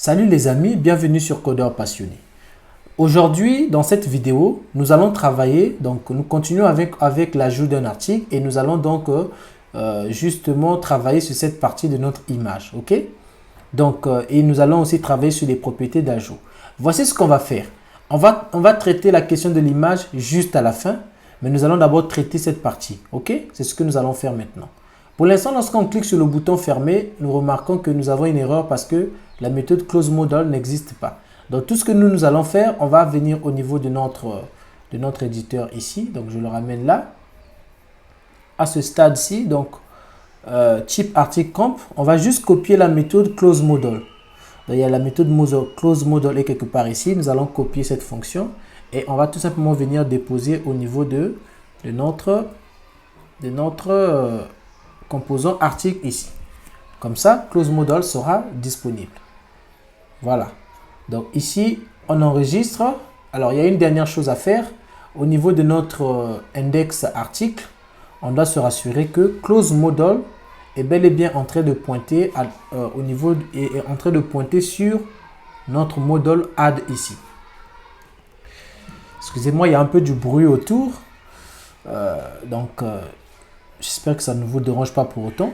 Salut les amis, bienvenue sur Codeur Passionné. Aujourd'hui, dans cette vidéo, nous allons travailler, donc nous continuons avec l'ajout d'un article et nous allons donc justement travailler sur cette partie de notre image, ok? Donc, et nous allons aussi travailler sur les propriétés d'ajout. Voici ce qu'on va faire. On va traiter la question de l'image juste à la fin, mais nous allons d'abord traiter cette partie, ok? C'est ce que nous allons faire maintenant. Pour l'instant, lorsqu'on clique sur le bouton fermé, nous remarquons que nous avons une erreur parce que la méthode close modal n'existe pas. Donc, tout ce que nous allons faire, on va venir au niveau de notre éditeur ici. Donc, je le ramène là. À ce stade-ci, donc, type article comp, on va juste copier la méthode close modal. Donc, il y a la méthode close modal est quelque part ici. Nous allons copier cette fonction et on va tout simplement venir déposer au niveau de notre composant article ici. Comme ça, close modal sera disponible. Voilà. Donc ici, on enregistre. Alors, il y a une dernière chose à faire. Au niveau de notre index article, on doit se rassurer que close modal est bel et bien en train de pointer est en train de pointer sur notre modal add ici. Excusez-moi, il y a un peu du bruit autour. J'espère que ça ne vous dérange pas pour autant.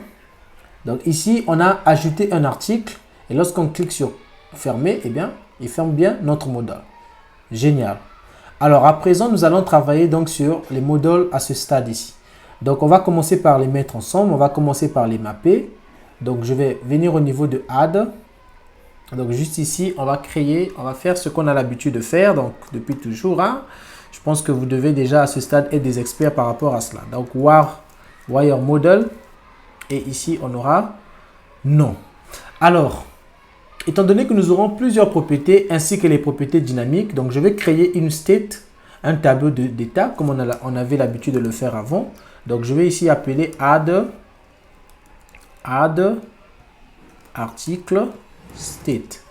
Donc ici, on a ajouté un article et lorsqu'on clique sur fermer, eh bien, il ferme bien notre modal. Génial. Alors à présent, nous allons travailler donc sur les modals à ce stade ici. Donc on va commencer par les mettre ensemble. On va commencer par les mapper. Donc je vais venir au niveau de add. Donc juste ici, on va faire ce qu'on a l'habitude de faire. Donc depuis toujours, hein. Je pense que vous devez déjà à ce stade être des experts par rapport à cela. Donc wire model. Et ici, on aura non. Alors, étant donné que nous aurons plusieurs propriétés ainsi que les propriétés dynamiques, donc je vais créer une state, un tableau d'état comme on avait l'habitude de le faire avant. Donc, je vais ici appeler add article state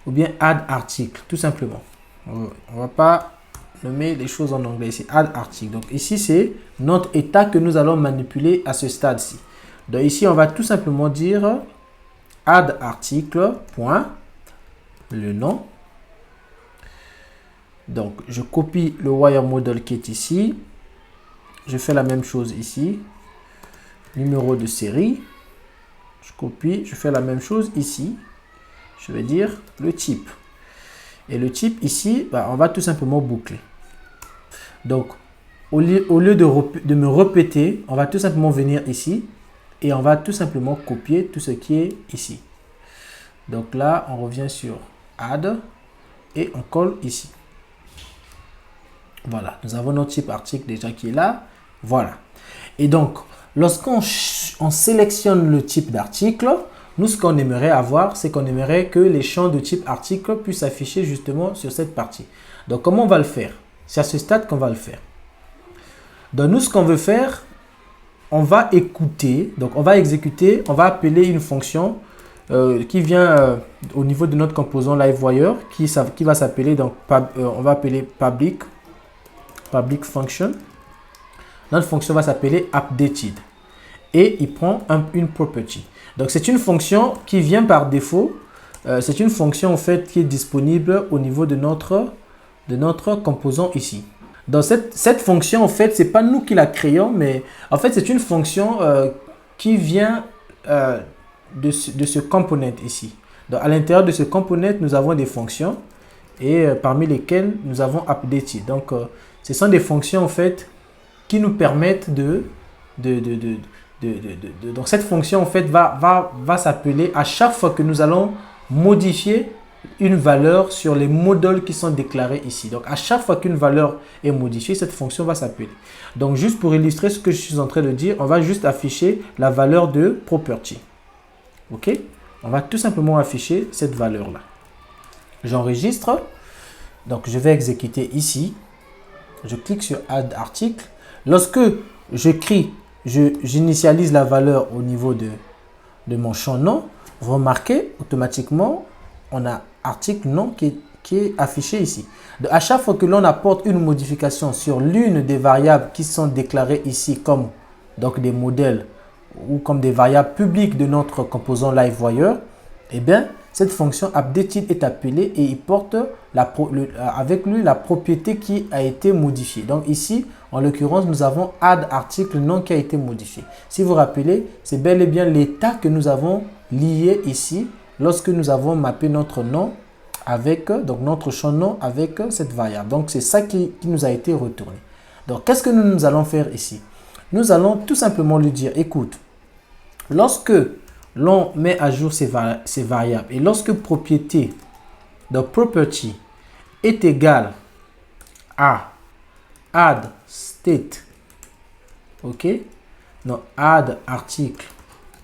ou bien add article, tout simplement. On ne va pas nommer les choses en anglais ici, add article. Donc ici, c'est notre état que nous allons manipuler à ce stade-ci. Donc ici, on va tout simplement dire add article, point, le nom. Donc, je copie le wire model qui est ici. Je fais la même chose ici. Numéro de série. Je copie, je fais la même chose ici. Je vais dire le type. Et le type ici, on va tout simplement boucler. Donc, au lieu de me répéter, on va tout simplement venir ici et on va tout simplement copier tout ce qui est ici. Donc là, on revient sur add et on colle ici. Voilà, nous avons notre type article déjà qui est là. Voilà. Et donc, lorsqu'on sélectionne le type d'article, nous, ce qu'on aimerait avoir, c'est qu'on aimerait que les champs de type article puissent s'afficher justement sur cette partie. Donc, comment on va le faire? C'est à ce stade qu'on va le faire. Donc, nous, ce qu'on veut faire, on va écouter, donc on va exécuter, on va appeler une fonction qui vient au niveau de notre composant LiveWire, qui va s'appeler, donc, on va appeler public function. Notre fonction va s'appeler updated. Et il prend une property. Donc, c'est une fonction qui vient par défaut. C'est une fonction en fait qui est disponible au niveau de notre composant ici. Donc, cette fonction, en fait, c'est pas nous qui la créons, mais en fait, c'est une fonction qui vient de ce component ici. Donc, à l'intérieur de ce component, nous avons des fonctions et parmi lesquelles nous avons updated. Donc, ce sont des fonctions en fait qui nous permettent donc cette fonction en fait va s'appeler à chaque fois que nous allons modifier une valeur sur les modèles qui sont déclarés ici. Donc à chaque fois qu'une valeur est modifiée, cette fonction va s'appeler. Donc juste pour illustrer ce que je suis en train de dire, on va juste afficher la valeur de property. Ok? On va tout simplement afficher cette valeur là. J'enregistre. Donc je vais exécuter ici. Je clique sur add article. Lorsque j'initialise la valeur au niveau de mon champ nom, vous remarquez automatiquement, on a article nom qui est affiché ici. Donc, à chaque fois que l'on apporte une modification sur l'une des variables qui sont déclarées ici comme donc des modèles ou comme des variables publiques de notre composant LiveWire, eh bien, cette fonction updateIt est appelée et il porte avec lui la propriété qui a été modifiée. Donc ici, en l'occurrence, nous avons add article nom qui a été modifié. Si vous vous rappelez, c'est bel et bien l'état que nous avons lié ici lorsque nous avons mappé notre nom avec, donc notre champ nom avec cette variable. Donc c'est ça qui nous a été retourné. Donc qu'est-ce que nous allons faire ici? Nous allons tout simplement lui dire, écoute, lorsque l'on met à jour ces variables et lorsque propriété, donc property, est égal à add state, ok, donc add article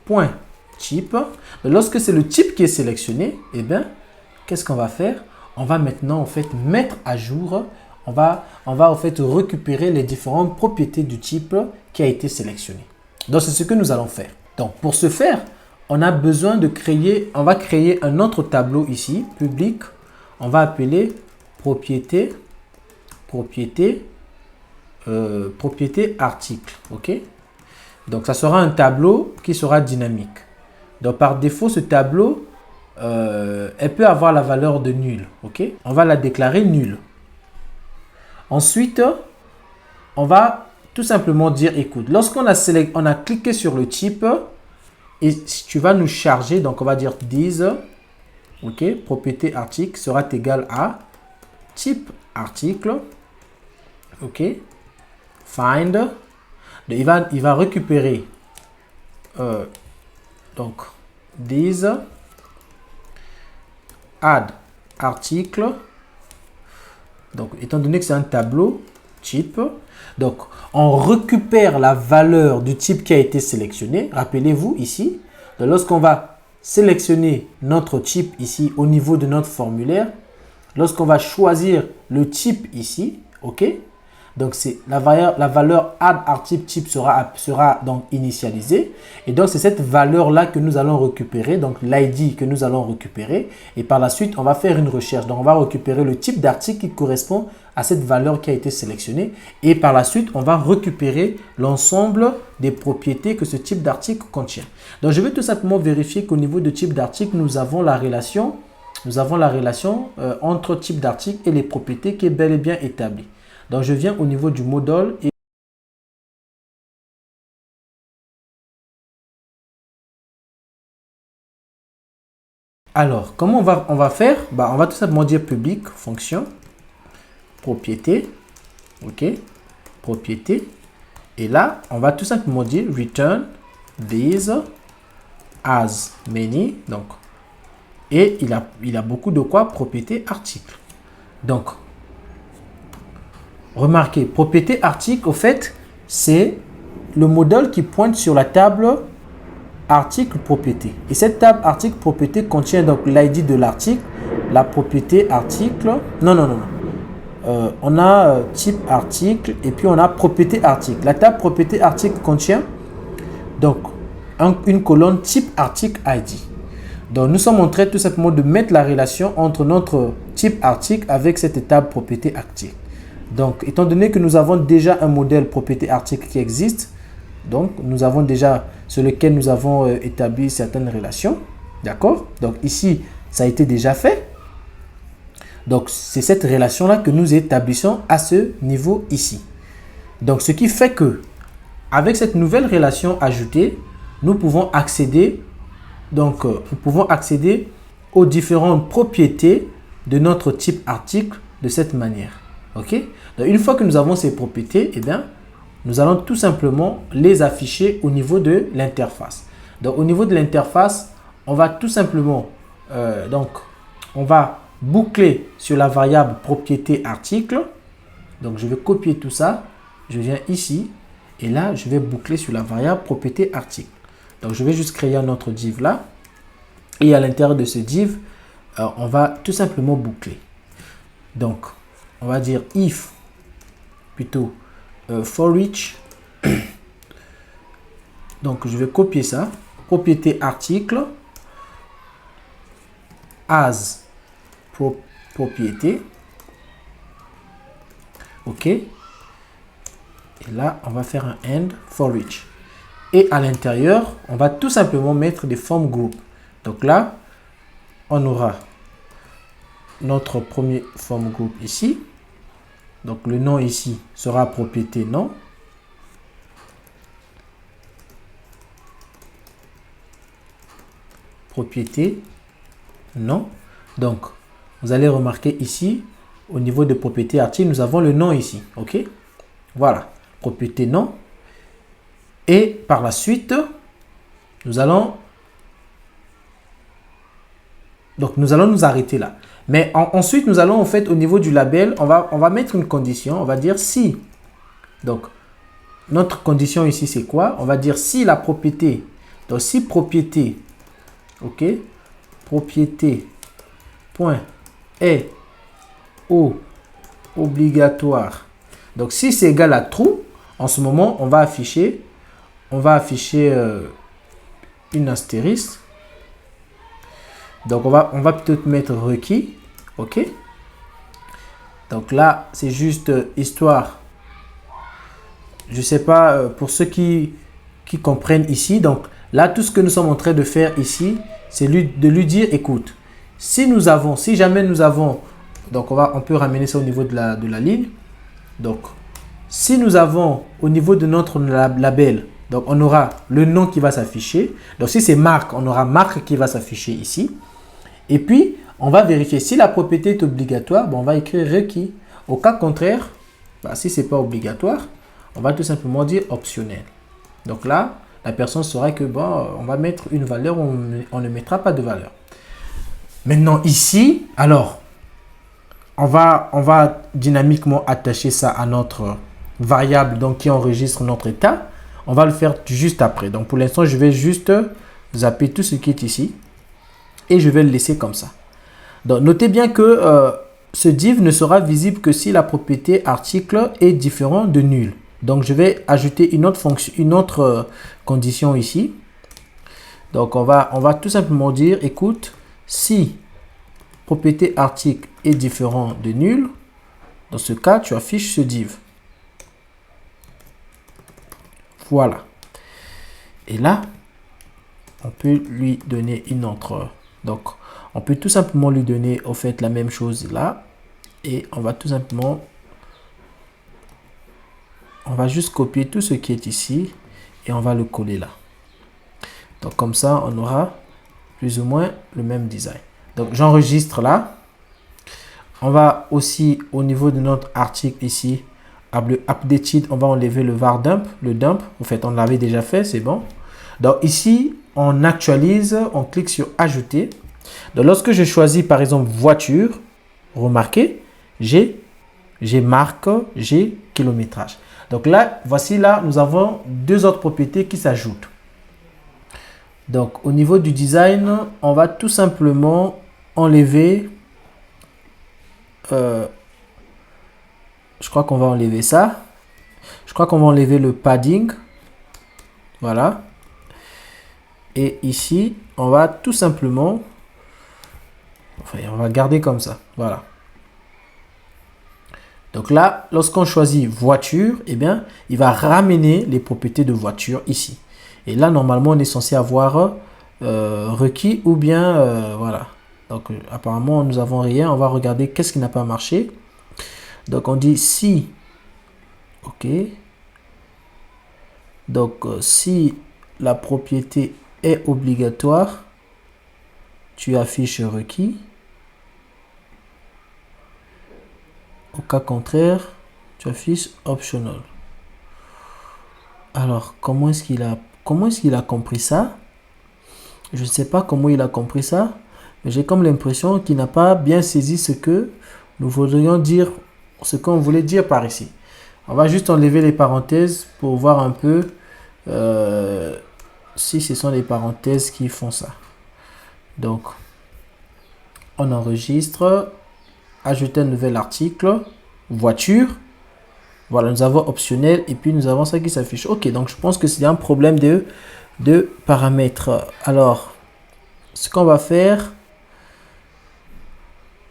point type, lorsque c'est le type qui est sélectionné, eh bien, qu'est-ce qu'on va faire? On va maintenant en fait mettre à jour, on va en fait récupérer les différentes propriétés du type qui a été sélectionné. Donc c'est ce que nous allons faire. Donc pour ce faire, on a besoin de créer, on va créer un autre tableau ici, public. On va appeler propriété article. Ok. Donc ça sera un tableau qui sera dynamique. Donc par défaut, ce tableau, elle peut avoir la valeur de nul. Ok. On va la déclarer nulle. Ensuite, on va tout simplement dire, écoute, lorsqu'on a cliqué sur le type, et tu vas nous charger, donc on va dire this, ok, propriété article sera égal à type article, ok, find, il va récupérer, donc this, add article, donc étant donné que c'est un tableau type, donc on récupère la valeur du type qui a été sélectionné. Rappelez-vous ici, lorsqu'on va sélectionner notre type ici au niveau de notre formulaire, lorsqu'on va choisir le type ici, ok, donc c'est la valeur add article type sera donc initialisée, et donc c'est cette valeur là que nous allons récupérer, donc l'ID que nous allons récupérer, et par la suite on va faire une recherche. Donc on va récupérer le type d'article qui correspond à cette valeur qui a été sélectionnée, et par la suite on va récupérer l'ensemble des propriétés que ce type d'article contient. Donc je vais tout simplement vérifier qu'au niveau de type d'article nous avons la relation entre type d'article et les propriétés qui est bel et bien établie. Donc, je viens au niveau du module et alors, comment on va faire? Bah, on va tout simplement dire public, fonction, propriété, ok, propriété. Et là, on va tout simplement dire return these as many. Donc, et il a beaucoup de quoi? Propriété article. Donc, remarquez, propriété article, au fait, c'est le modèle qui pointe sur la table article propriété. Et cette table article propriété contient donc l'ID de l'article, la propriété article. Non. On a type article et puis on a propriété article. La table propriété article contient donc une colonne type article ID. Donc nous sommes en train tout simplement de mettre la relation entre notre type article avec cette table propriété article. Donc, étant donné que nous avons déjà un modèle propriété article qui existe, donc nous avons déjà sur lequel nous avons établi certaines relations, d'accord? Donc ici, ça a été déjà fait. Donc, c'est cette relation-là que nous établissons à ce niveau ici. Donc, ce qui fait que, avec cette nouvelle relation ajoutée, nous pouvons accéder, aux différentes propriétés de notre type article de cette manière. Ok? Donc, une fois que nous avons ces propriétés, eh bien, nous allons tout simplement les afficher au niveau de l'interface. Donc, au niveau de l'interface, on va tout simplement, on va boucler sur la variable propriété article. Donc, je vais copier tout ça. Je viens ici et là, je vais boucler sur la variable propriété article. Donc, je vais juste créer un autre div là. Et à l'intérieur de ce div, on va tout simplement boucler. Donc, on va dire if, plutôt for each. Donc, je vais copier ça. Propriété article as propriété. OK. Et là, on va faire un end for each. Et à l'intérieur, on va tout simplement mettre des form group. Donc là, on aura notre premier form group ici. Donc le nom ici sera propriété nom. Propriété nom. Donc vous allez remarquer ici au niveau de propriété article, nous avons le nom ici. OK? Voilà, propriété nom. Et par la suite, nous allons nous arrêter là. Mais ensuite, nous allons en fait au niveau du label, on va mettre une condition. On va dire si. Donc, notre condition ici, c'est quoi? On va dire si la propriété. Donc, si propriété, OK, propriété point est obligatoire. Donc, si c'est égal à true, en ce moment, on va afficher une astérisque. Donc, on va peut-être mettre requis. OK. Donc là, c'est juste histoire. Je ne sais pas, pour ceux qui comprennent ici. Donc là, tout ce que nous sommes en train de faire ici, c'est de lui dire, écoute, si jamais nous avons, donc on peut ramener ça au niveau de la ligne. Donc, si nous avons au niveau de notre label, donc on aura le nom qui va s'afficher. Donc si c'est marque, on aura marque qui va s'afficher ici. Et puis, on va vérifier si la propriété est obligatoire. Bon, on va écrire requis. Au cas contraire, si ce n'est pas obligatoire, on va tout simplement dire optionnel. Donc là, la personne saura que bon, on va mettre une valeur, on ne mettra pas de valeur. Maintenant ici, alors, on va dynamiquement attacher ça à notre variable donc, qui enregistre notre état. On va le faire juste après. Donc pour l'instant, je vais juste zapper tout ce qui est ici. Et je vais le laisser comme ça. Donc, notez bien que ce div ne sera visible que si la propriété article est différent de nul. Donc, je vais ajouter une autre fonction, une autre condition ici. Donc, on va tout simplement dire, écoute, si propriété article est différent de nul, dans ce cas, tu affiches ce div. Voilà. Et là, on peut lui donner une autre. Donc, on peut tout simplement lui donner au fait la même chose là. Et on va tout simplement, on va juste copier tout ce qui est ici et on va le coller là. Donc, comme ça, on aura plus ou moins le même design. Donc, j'enregistre là. On va aussi, au niveau de notre article ici, le updated, on va enlever le var dump. Le dump, en fait, on l'avait déjà fait, c'est bon. Donc, ici, on actualise, on clique sur ajouter. Donc, lorsque je choisis par exemple voiture, remarquez, j'ai marque, j'ai kilométrage. Donc là, voici là, nous avons deux autres propriétés qui s'ajoutent. Donc au niveau du design, on va tout simplement enlever, je crois qu'on va enlever ça. Je crois qu'on va enlever le padding. Voilà. Et ici, on va tout simplement, enfin, on va garder comme ça. Voilà. Donc là, lorsqu'on choisit voiture, eh bien, il va ramener les propriétés de voiture ici. Et là, normalement, on est censé avoir requis ou bien, voilà. Donc, apparemment, nous n'avons rien. On va regarder qu'est-ce qui n'a pas marché. Donc, on dit si. OK. Donc, si la propriété est obligatoire, tu affiches requis. Au cas contraire, tu affiches optional. Alors, comment est-ce qu'il a compris ça? Je ne sais pas comment il a compris ça, mais j'ai comme l'impression qu'il n'a pas bien saisi ce que nous voudrions dire, ce qu'on voulait dire par ici. On va juste enlever les parenthèses pour voir un peu si ce sont les parenthèses qui font ça. Donc, on enregistre, ajouter un nouvel article, voiture. Voilà, nous avons optionnel et puis nous avons ça qui s'affiche. Ok, donc je pense que c'est un problème de paramètres. Alors, ce qu'on va faire,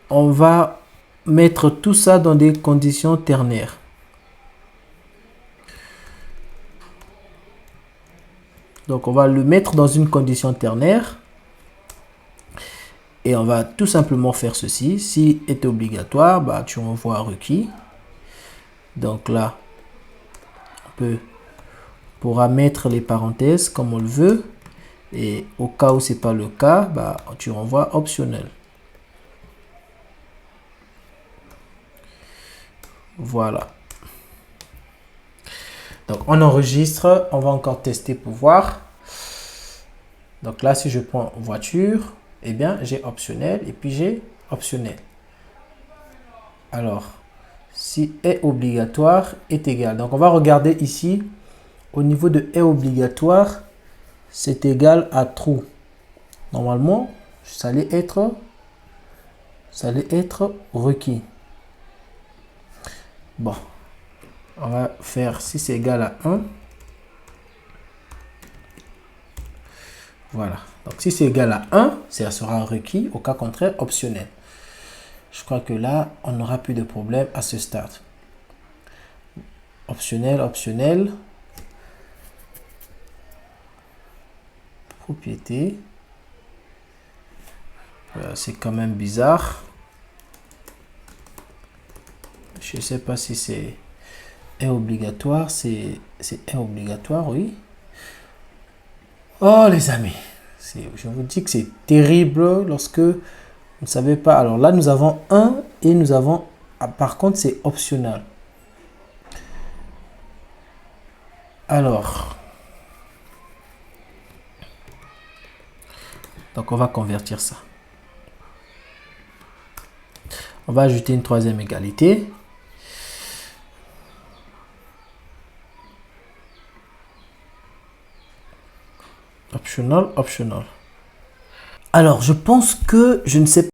on va mettre tout ça dans des conditions ternaires. Donc, on va le mettre dans une condition ternaire. Et on va tout simplement faire ceci. Si est obligatoire, bah, tu envoies requis. Donc là, pourra mettre les parenthèses comme on le veut. Et au cas où c'est pas le cas, bah, tu renvoies optionnel. Voilà. Donc on enregistre, on va encore tester pour voir. Donc là, si je prends voiture, eh bien j'ai optionnel et puis j'ai optionnel. Alors, si est obligatoire est égal. Donc on va regarder ici, au niveau de est obligatoire, c'est égal à true. Normalement, ça allait être requis. Bon, on va faire si c'est égal à 1. Voilà. Donc si c'est égal à 1, ça sera requis. Au cas contraire, optionnel. Je crois que là, on n'aura plus de problème à ce stade. Optionnel, optionnel. Propriété. C'est quand même bizarre. Je ne sais pas si c'est obligatoire. C'est obligatoire, oui. Oh les amis, je vous dis que c'est terrible lorsque vous ne savez pas. Alors là, nous avons 1 et nous avons... par contre, c'est optionnel. Alors... donc on va convertir ça. On va ajouter une troisième égalité. Optional, optional. Alors, je pense que je ne sais pas.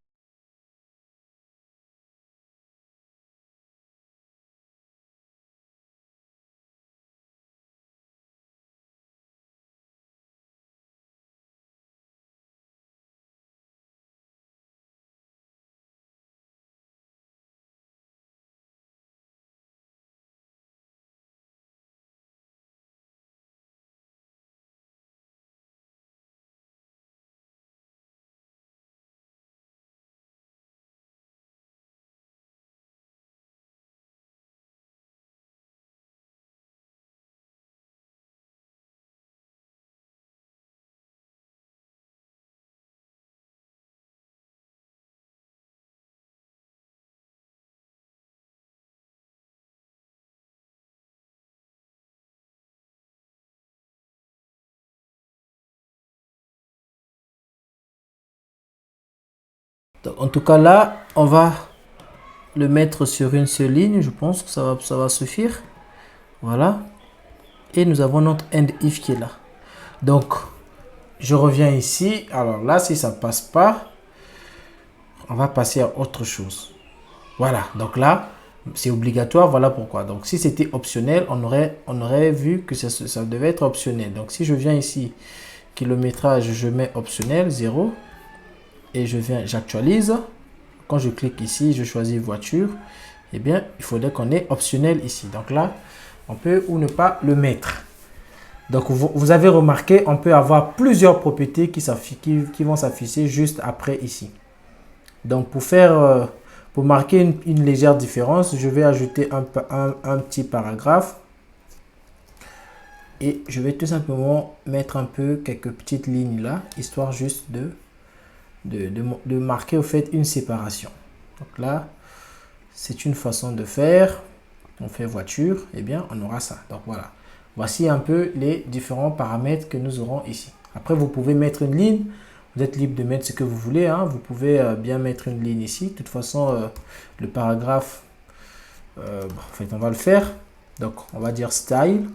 Donc, en tout cas, là, on va le mettre sur une seule ligne. Je pense que ça va suffire. Voilà. Et nous avons notre end if qui est là. Donc, je reviens ici. Alors là, si ça ne passe pas, on va passer à autre chose. Voilà. Donc là, c'est obligatoire. Voilà pourquoi. Donc, si c'était optionnel, on aurait vu que ça devait être optionnel. Donc, si je viens ici, kilométrage, je mets optionnel, 0. Et je viens, j'actualise. Quand je clique ici, je choisis voiture. Eh bien, il faudrait qu'on ait optionnel ici. Donc là, on peut ou ne pas le mettre. Donc, vous avez remarqué, on peut avoir plusieurs propriétés qui vont s'afficher juste après ici. Donc, pour marquer une légère différence, je vais ajouter un petit paragraphe. Et je vais tout simplement mettre un peu quelques petites lignes là, histoire juste de marquer au fait une séparation. Donc là, c'est une façon de faire. On fait voiture, eh bien, on aura ça. Donc voilà. Voici un peu les différents paramètres que nous aurons ici. Après, vous pouvez mettre une ligne. Vous êtes libre de mettre ce que vous voulez. Hein. Vous pouvez bien mettre une ligne ici. De toute façon, le paragraphe, en fait, on va le faire. Donc, on va dire style,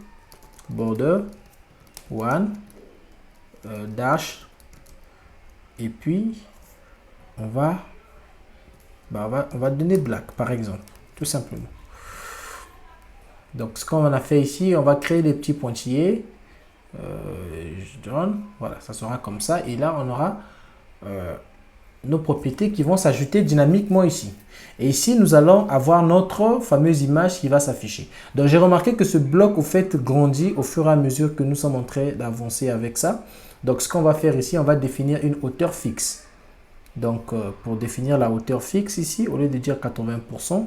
border, one, dash. Et puis, on va donner black, par exemple. Tout simplement. Donc, ce qu'on a fait ici, on va créer les petits pointillés. Je donne, voilà, ça sera comme ça. Et là, on aura nos propriétés qui vont s'ajouter dynamiquement ici. Et ici, nous allons avoir notre fameuse image qui va s'afficher. Donc, j'ai remarqué que ce bloc, au fait, grandit au fur et à mesure que nous sommes en train d'avancer avec ça. Donc, ce qu'on va faire ici, on va définir une hauteur fixe. Donc, pour définir la hauteur fixe ici, au lieu de dire 80%,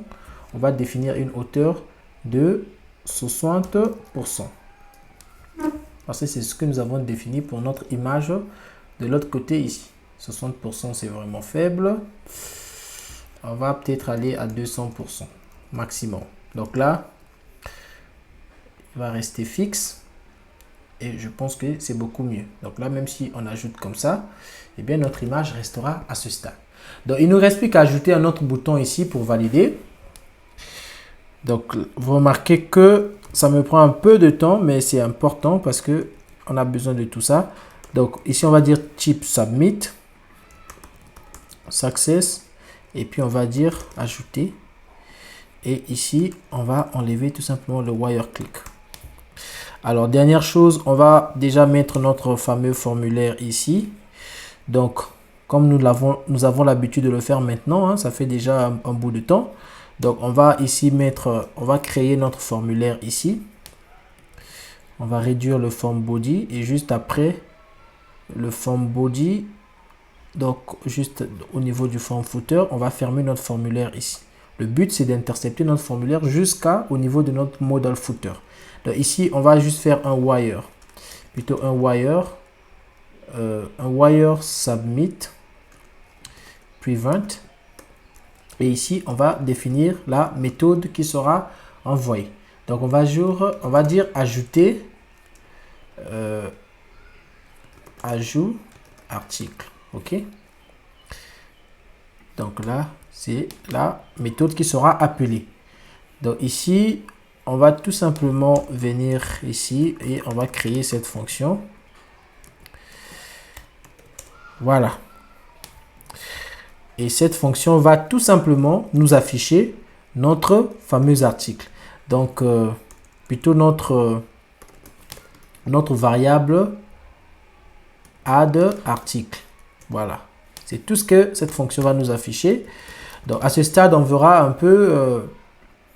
on va définir une hauteur de 60%. Parce que c'est ce que nous avons défini pour notre image de l'autre côté ici. 60% c'est vraiment faible. On va peut-être aller à 200% maximum. Donc là, il va rester fixe. Et je pense que c'est beaucoup mieux. Donc là, même si on ajoute comme ça, eh bien notre image restera à ce stade. Donc il ne nous reste plus qu'à ajouter un autre bouton ici pour valider. Donc vous remarquez que ça me prend un peu de temps, mais c'est important parce que on a besoin de tout ça. Donc ici on va dire type submit, success, et puis on va dire ajouter. Et ici on va enlever tout simplement le wire click. Alors, dernière chose, on va déjà mettre notre fameux formulaire ici. Donc, comme nous avons l'habitude de le faire maintenant, hein, ça fait déjà un bout de temps. Donc, on va ici on va créer notre formulaire ici. On va réduire le form body et juste après le form body, donc juste au niveau du form footer, on va fermer notre formulaire ici. Le but, c'est d'intercepter notre formulaire jusqu'au niveau de notre modal footer. Donc ici, on va juste faire un wire. Plutôt un wire submit prevent. Et ici, on va définir la méthode qui sera envoyée. Donc on va dire ajouter ajout article. OK? Donc là, c'est la méthode qui sera appelée. Donc ici, on va tout simplement venir ici et on va créer cette fonction. Voilà. Et cette fonction va tout simplement nous afficher notre fameux article. Donc, plutôt notre variable add article. Voilà. C'est tout ce que cette fonction va nous afficher. Donc, à ce stade, on verra un peu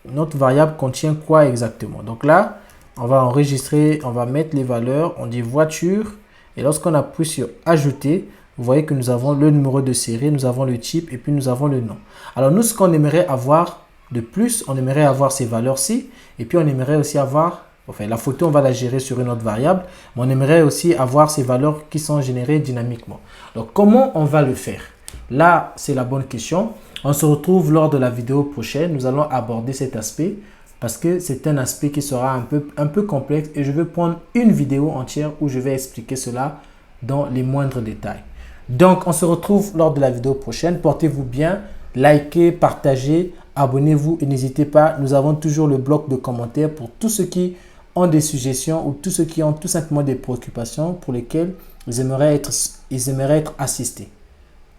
notre variable contient quoi exactement. Donc là, on va enregistrer, on va mettre les valeurs, on dit voiture. Et lorsqu'on appuie sur ajouter, vous voyez que nous avons le numéro de série, nous avons le type et puis nous avons le nom. Alors nous, ce qu'on aimerait avoir de plus, on aimerait avoir ces valeurs-ci. Et puis on aimerait aussi avoir, enfin la photo, on va la gérer sur une autre variable. Mais on aimerait aussi avoir ces valeurs qui sont générées dynamiquement. Donc comment on va le faire? Là, c'est la bonne question. On se retrouve lors de la vidéo prochaine. Nous allons aborder cet aspect parce que c'est un aspect qui sera un peu complexe et je vais prendre une vidéo entière où je vais expliquer cela dans les moindres détails. Donc, on se retrouve lors de la vidéo prochaine. Portez-vous bien, likez, partagez, abonnez-vous et n'hésitez pas. Nous avons toujours le bloc de commentaires pour tous ceux qui ont des suggestions ou tous ceux qui ont tout simplement des préoccupations pour lesquelles ils aimeraient être assistés.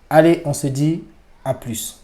Allez, on se dit à plus.